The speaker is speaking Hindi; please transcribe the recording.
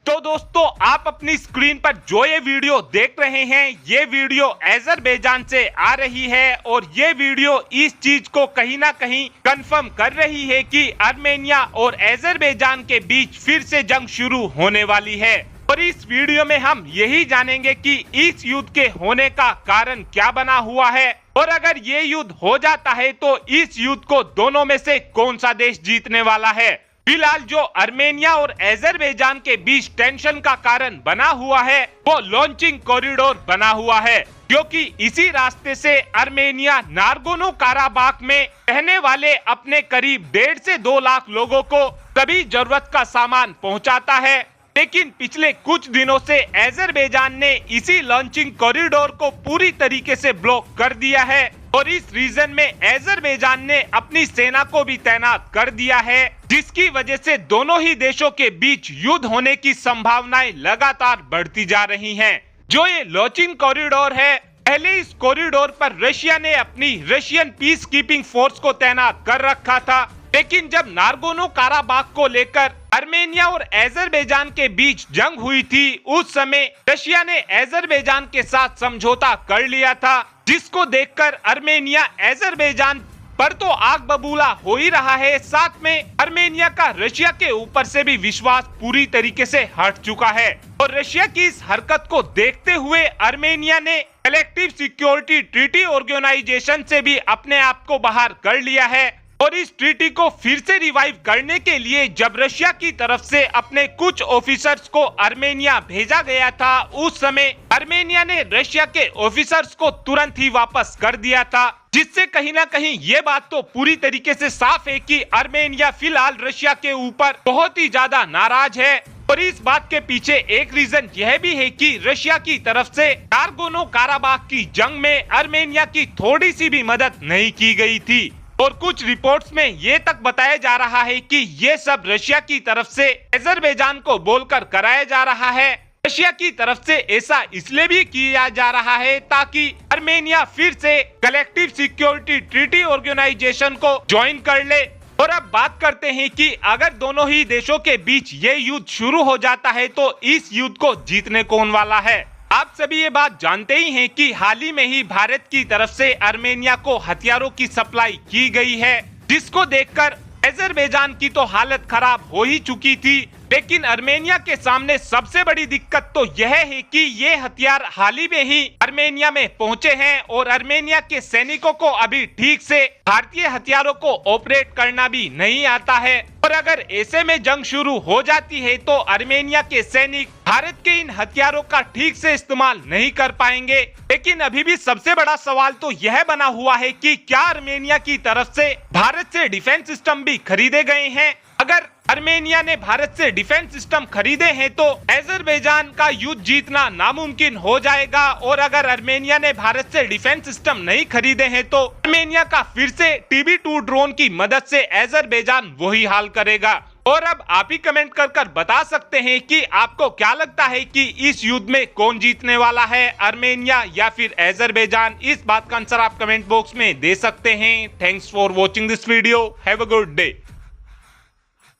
तो दोस्तों आप अपनी स्क्रीन पर जो ये वीडियो देख रहे हैं, ये वीडियो अजरबैजान से आ रही है और ये वीडियो इस चीज को कहीं ना कहीं कंफर्म कर रही है कि आर्मेनिया और अजरबैजान के बीच फिर से जंग शुरू होने वाली है। और इस वीडियो में हम यही जानेंगे कि इस युद्ध के होने का कारण क्या बना हुआ है और अगर ये युद्ध हो जाता है तो इस युद्ध को दोनों में से कौन सा देश जीतने वाला है। फिलहाल जो आर्मेनिया और अजरबैजान के बीच टेंशन का कारण बना हुआ है वो लॉन्चिंग कॉरिडोर बना हुआ है, क्योंकि इसी रास्ते से आर्मेनिया नागोर्नो काराबाख में रहने वाले अपने करीब 1.5 से 2 लाख लोगों को सभी जरूरत का सामान पहुंचाता है। लेकिन पिछले कुछ दिनों से अजरबैजान ने इसी लॉन्चिंग कॉरिडोर को पूरी तरीके से ब्लॉक कर दिया है और इस रीजन में अजरबैजान ने अपनी सेना को भी तैनात कर दिया है, जिसकी वजह से दोनों ही देशों के बीच युद्ध होने की संभावनाएं लगातार बढ़ती जा रही हैं। जो ये लॉन्चिंग कॉरिडोर है, पहले इस कॉरिडोर पर रशिया ने अपनी रशियन पीस कीपिंग फोर्स को तैनात कर रखा था, लेकिन जब नागोर्नो काराबाख को लेकर आर्मेनिया और अजरबैजान के बीच जंग हुई थी, उस समय रशिया ने अजरबैजान के साथ समझौता कर लिया था, जिसको देखकर आर्मेनिया अजरबैजान पर तो आग बबूला हो ही रहा है, साथ में आर्मेनिया का रशिया के ऊपर से भी विश्वास पूरी तरीके से हट चुका है। और रशिया की इस हरकत को देखते हुए आर्मेनिया ने कलेक्टिव सिक्योरिटी ट्रीटी ऑर्गेनाइजेशन से भी अपने आप को बाहर कर लिया है और इस ट्रीटी को फिर से रिवाइव करने के लिए जब रशिया की तरफ से अपने कुछ ऑफिसर्स को आर्मेनिया भेजा गया था, उस समय आर्मेनिया ने रशिया के ऑफिसर्स को तुरंत ही वापस कर दिया था, जिससे कहीं ना कहीं ये बात तो पूरी तरीके से साफ है कि आर्मेनिया फिलहाल रशिया के ऊपर बहुत ही ज्यादा नाराज है। और इस बात के पीछे एक रीजन यह भी है कि रशिया की तरफ से नागोर्नो काराबाख की जंग में आर्मेनिया की थोड़ी सी भी मदद नहीं की गई थी और कुछ रिपोर्ट्स में ये तक बताया जा रहा है कि ये सब रशिया की तरफ से अजरबैजान को बोलकर कराया जा रहा है। रशिया की तरफ से ऐसा इसलिए भी किया जा रहा है ताकि आर्मेनिया फिर से कलेक्टिव सिक्योरिटी ट्रीटी ऑर्गेनाइजेशन को ज्वाइन कर ले। और अब बात करते हैं कि अगर दोनों ही देशों के बीच ये युद्ध शुरू हो जाता है तो इस युद्ध को जीतने कौन वाला है। आप सभी ये बात जानते ही हैं कि हाल ही में ही भारत की तरफ से आर्मेनिया को हथियारों की सप्लाई की गई है, जिसको देखकर अजरबैजान की तो हालत खराब हो ही चुकी थी। लेकिन आर्मेनिया के सामने सबसे बड़ी दिक्कत तो यह है कि ये हथियार हाल ही में ही आर्मेनिया में पहुंचे हैं और आर्मेनिया के सैनिकों को अभी ठीक से भारतीय हथियारों को ऑपरेट करना भी नहीं आता है। और अगर ऐसे में जंग शुरू हो जाती है तो आर्मेनिया के सैनिक भारत के इन हथियारों का ठीक से इस्तेमाल नहीं कर पाएंगे। लेकिन अभी भी सबसे बड़ा सवाल तो यह बना हुआ है कि क्या आर्मेनिया की तरफ से भारत से डिफेंस सिस्टम भी खरीदे गए हैं। अगर आर्मेनिया ने भारत से डिफेंस सिस्टम खरीदे हैं तो अजरबैजान का युद्ध जीतना नामुमकिन हो जाएगा और अगर आर्मेनिया ने भारत से डिफेंस सिस्टम नहीं खरीदे हैं तो आर्मेनिया का फिर से TB2 ड्रोन की मदद से अजरबैजान वही हाल करेगा। और अब आप ही कमेंट कर बता सकते हैं कि आपको क्या लगता है कि इस युद्ध में कौन जीतने वाला है, आर्मेनिया या फिर अजरबैजान। इस बात का आंसर आप कमेंट बॉक्स में दे सकते हैं। Thanks for watching this video. Have a good day.